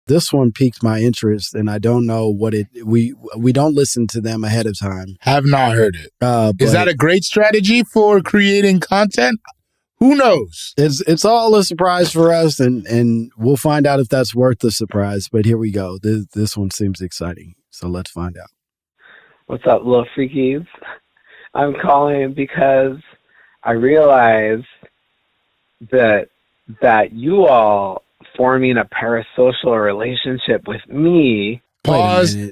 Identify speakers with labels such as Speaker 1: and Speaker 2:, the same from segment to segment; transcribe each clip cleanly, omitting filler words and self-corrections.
Speaker 1: This one piqued my interest, and I don't know what we don't listen to them ahead of time.
Speaker 2: Have not heard it. Is that a great strategy for creating content? Who knows?
Speaker 1: It's all a surprise for us, and we'll find out if that's worth the surprise. But here we go. This one seems exciting, so let's find out.
Speaker 3: What's up, little freakies? I'm calling because I realize that you all forming a parasocial relationship with me.
Speaker 2: Pause.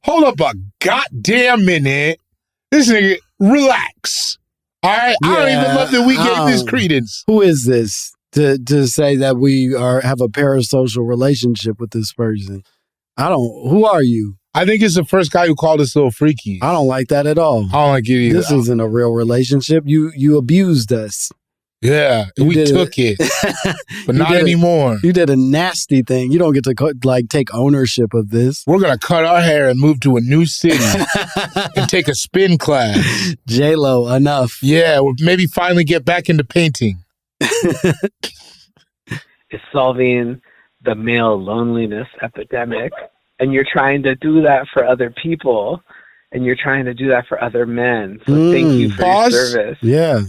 Speaker 2: Hold up a goddamn minute. This nigga, relax. All right? Yeah, I don't even love that we gave this credence.
Speaker 1: Who is this to say that we have a parasocial relationship with this person? Who are you?
Speaker 2: I think it's the first guy who called us little freaky.
Speaker 1: I don't like that at all.
Speaker 2: I don't like it either.
Speaker 1: This isn't a real relationship. You abused us.
Speaker 2: Yeah, we took it, but not anymore.
Speaker 1: You did a nasty thing. You don't get to take ownership of this.
Speaker 2: We're gonna cut our hair and move to a new city and take a spin class.
Speaker 1: J-Lo, enough.
Speaker 2: Yeah, we'll maybe finally get back into painting.
Speaker 3: It's solving the male loneliness epidemic, and you're trying to do that for other people, and you're trying to do that for other men. So thank you for your service.
Speaker 1: Yeah.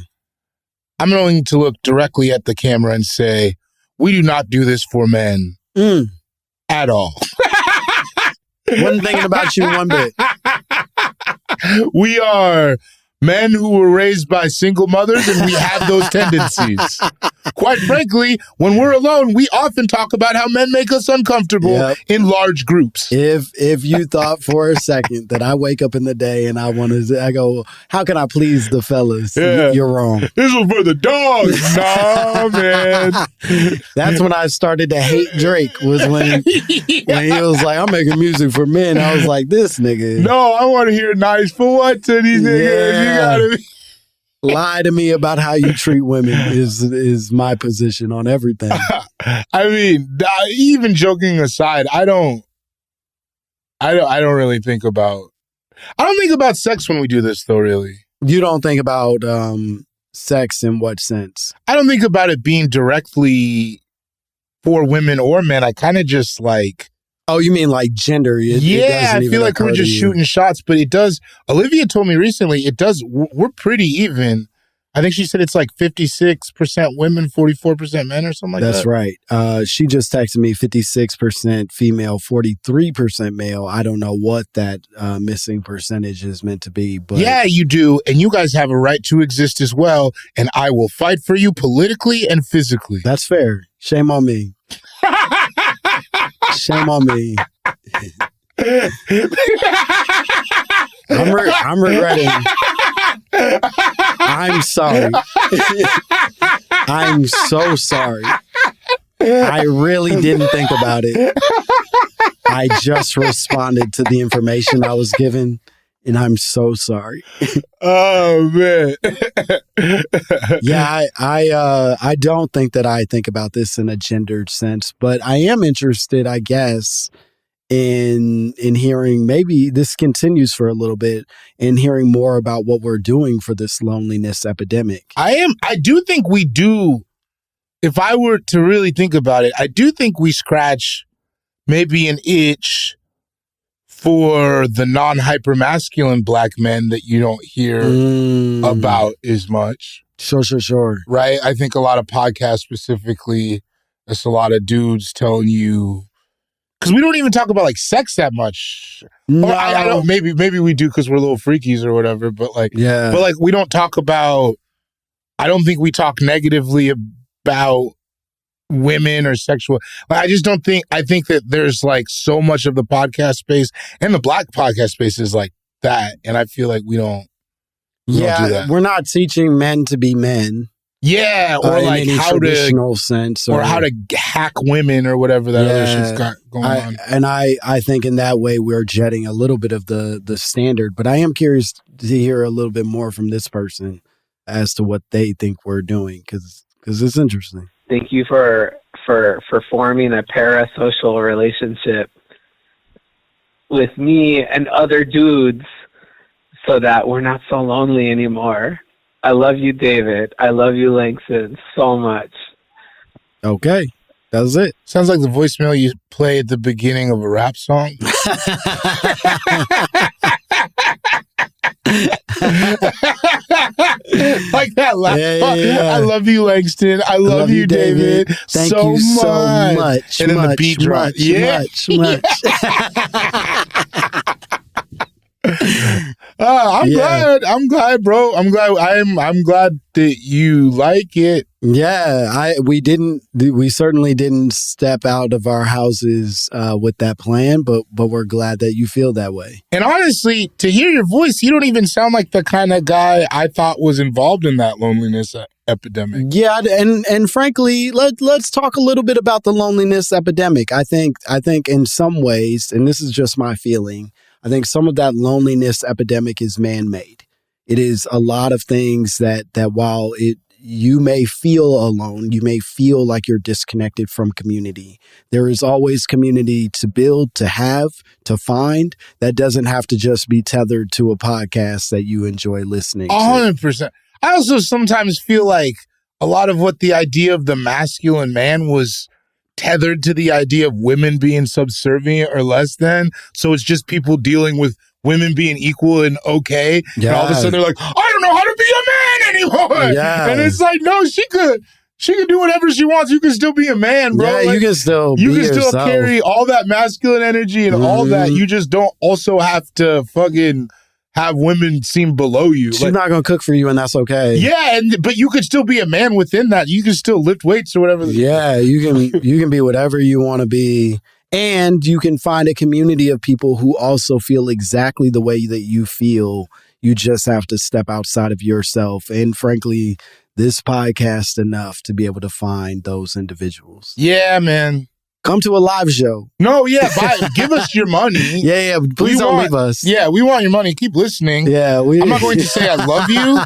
Speaker 2: I'm going to look directly at the camera and say, we do not do this for men at all.
Speaker 1: Wasn't thinking about you one bit.
Speaker 2: We are men who were raised by single mothers, and we have those tendencies. Quite frankly, when we're alone, we often talk about how men make us uncomfortable in large groups.
Speaker 1: If you thought for a second that I wake up in the day and I go, how can I please the fellas?
Speaker 2: Yeah.
Speaker 1: You're wrong.
Speaker 2: This was for the dogs. Nah, man.
Speaker 1: That's when I started to hate Drake, was when he was like, I'm making music for men. I was like, this nigga.
Speaker 2: No, I want to hear nice for what to these niggas.
Speaker 1: Yeah.
Speaker 2: You gotta be.
Speaker 1: Lie to me about how you treat women is my position on everything.
Speaker 2: I mean, even joking aside, I don't really think about. I don't think about sex when we do this, though. Really,
Speaker 1: you don't think about sex in what sense?
Speaker 2: I don't think about it being directly for women or men. I kind of just like.
Speaker 1: Oh, you mean like gender?
Speaker 2: I feel like we're just shooting shots, but it does. Olivia told me recently, it does. We're pretty even. I think she said it's like 56% women, 44% men or something like that.
Speaker 1: That's right. She just texted me 56% female, 43% male. I don't know what that missing percentage is meant to be. But
Speaker 2: yeah, you do. And you guys have a right to exist as well. And I will fight for you politically and physically.
Speaker 1: That's fair. Shame on me. Shame on me. I'm regretting. I'm sorry. I'm so sorry. I really didn't think about it. I just responded to the information I was given, and I'm so sorry.
Speaker 2: Oh, man.
Speaker 1: Yeah, I don't think that I think about this in a gendered sense, but I am interested, I guess, in hearing, maybe this continues for a little bit, in hearing more about what we're doing for this loneliness epidemic.
Speaker 2: I do think we do. If I were to really think about it, I do think we scratch maybe an itch for the non-hypermasculine black men that you don't hear about as much.
Speaker 1: Sure.
Speaker 2: Right? I think a lot of podcasts specifically, there's a lot of dudes telling you, because we don't even talk about like sex that much.
Speaker 1: No.
Speaker 2: I don't. Maybe we do because we're little freakies or whatever. But like, we don't talk about. I don't think we talk negatively about women or sexual. I just don't think. I think that there's like so much of the podcast space and the black podcast space is like that, and I feel like we don't. We don't do that.
Speaker 1: We're not teaching men to be men.
Speaker 2: Yeah, or like
Speaker 1: in
Speaker 2: how
Speaker 1: traditional sense,
Speaker 2: or how to hack women or whatever that other shit's got going on.
Speaker 1: And I think in that way we're jetting a little bit of the standard, but I am curious to hear a little bit more from this person as to what they think we're doing, because it's interesting.
Speaker 3: Thank you for forming a parasocial relationship with me and other dudes so that we're not so lonely anymore. I love you, David. I love you, Langston, so much.
Speaker 1: Okay. That was it.
Speaker 2: Sounds like the voicemail you play at the beginning of a rap song. Like that last I love you, Langston. I love you, David.
Speaker 1: Thank you so much.
Speaker 2: And then the beat drop. I'm glad, bro. I'm glad that you like it.
Speaker 1: Yeah, we certainly didn't step out of our houses with that plan, but we're glad that you feel that way.
Speaker 2: And honestly, to hear your voice, you don't even sound like the kind of guy I thought was involved in that loneliness epidemic.
Speaker 1: Yeah, and frankly, let's talk a little bit about the loneliness epidemic. I think in some ways, and this is just my feeling, I think some of that loneliness epidemic is man-made. It is a lot of things that while you may feel alone, you may feel like you're disconnected from community. There is always community to build, to have, to find. That doesn't have to just be tethered to a podcast that you enjoy listening to.
Speaker 2: 100%. I also sometimes feel like a lot of what the idea of the masculine man was tethered to the idea of women being subservient or less than. So it's just people dealing with women being equal and okay. Yeah. And all of a sudden they're like, I don't know how to be a man anymore. Yeah. And it's like, no, she could do whatever she wants. You can still be a man, bro.
Speaker 1: Yeah,
Speaker 2: like,
Speaker 1: you can still
Speaker 2: carry all that masculine energy and all that. You just don't also have to fucking have women seem below you.
Speaker 1: She's not going to cook for you, and that's okay.
Speaker 2: Yeah, but you could still be a man within that. You can still lift weights or whatever.
Speaker 1: Yeah, you can be whatever you want to be. And you can find a community of people who also feel exactly the way that you feel. You just have to step outside of yourself. And frankly, this podcast enough to be able to find those individuals.
Speaker 2: Yeah, man.
Speaker 1: Come to a live show.
Speaker 2: No, yeah, give us your money.
Speaker 1: Yeah, please don't leave us.
Speaker 2: Yeah, we want your money. Keep listening.
Speaker 1: Yeah,
Speaker 2: I'm not going to say I love you,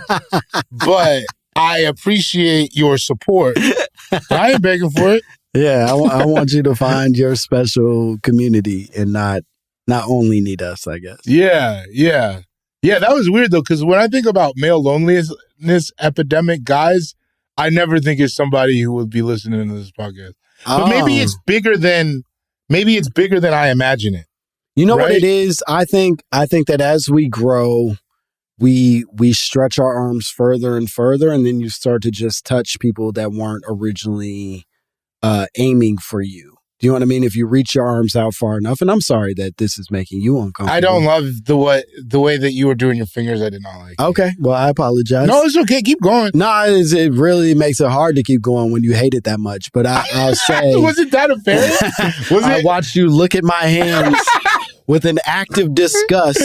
Speaker 2: but I appreciate your support. I ain't begging for it.
Speaker 1: Yeah, I want you to find your special community and not only need us, I guess.
Speaker 2: Yeah. That was weird though, because when I think about male loneliness epidemic guys, I never think it's somebody who would be listening to this podcast. But maybe it's bigger than I imagine it.
Speaker 1: You know what it is? I think that as we grow, we stretch our arms further and further, and then you start to just touch people that weren't originally aiming for you. Do you know what I mean? If you reach your arms out far enough, and I'm sorry that this is making you uncomfortable.
Speaker 2: I don't love the way that you were doing your fingers. I did not like.
Speaker 1: Okay, well, I apologize.
Speaker 2: No, it's okay. Keep going.
Speaker 1: No, it really makes it hard to keep going when you hate it that much. But I'll say,
Speaker 2: was it that affair?
Speaker 1: I watched you look at my hands with an active disgust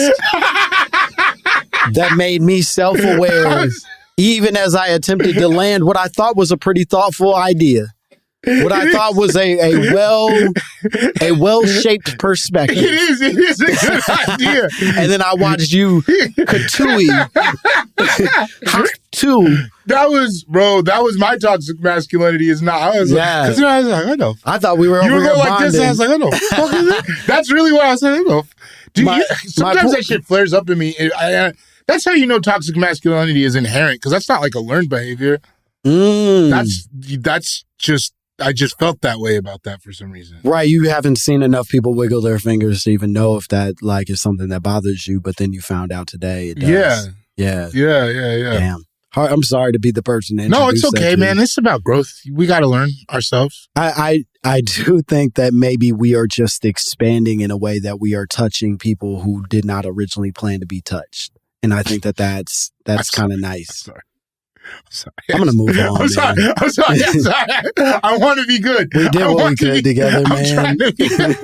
Speaker 1: that made me self-aware, even as I attempted to land what I thought was a pretty thoughtful idea. What I thought was a well-shaped perspective.
Speaker 2: It is a good idea.
Speaker 1: And then I watched you katooey.
Speaker 2: That was my toxic masculinity. Is not. I was like, I know.
Speaker 1: I thought we were over here
Speaker 2: going like
Speaker 1: bonding.
Speaker 2: this. And I was like, I know. That's really what I said. I know. Sometimes that shit flares up in me. That's how you know toxic masculinity is inherent, because that's not like a learned behavior. That's just. I just felt that way about that for some reason.
Speaker 1: Right. You haven't seen enough people wiggle their fingers to even know if that is something that bothers you, but then you found out today it does.
Speaker 2: Yeah.
Speaker 1: Damn. I'm sorry to be the person that
Speaker 2: No, it's okay, man. It's about growth. We got to learn ourselves.
Speaker 1: I do think that maybe we are just expanding in a way that we are touching people who did not originally plan to be touched. And I think that's kind of nice. I'm going to move on.
Speaker 2: I'm sorry. I want to be good.
Speaker 1: We did what we could together, man.
Speaker 2: I'm trying to be good.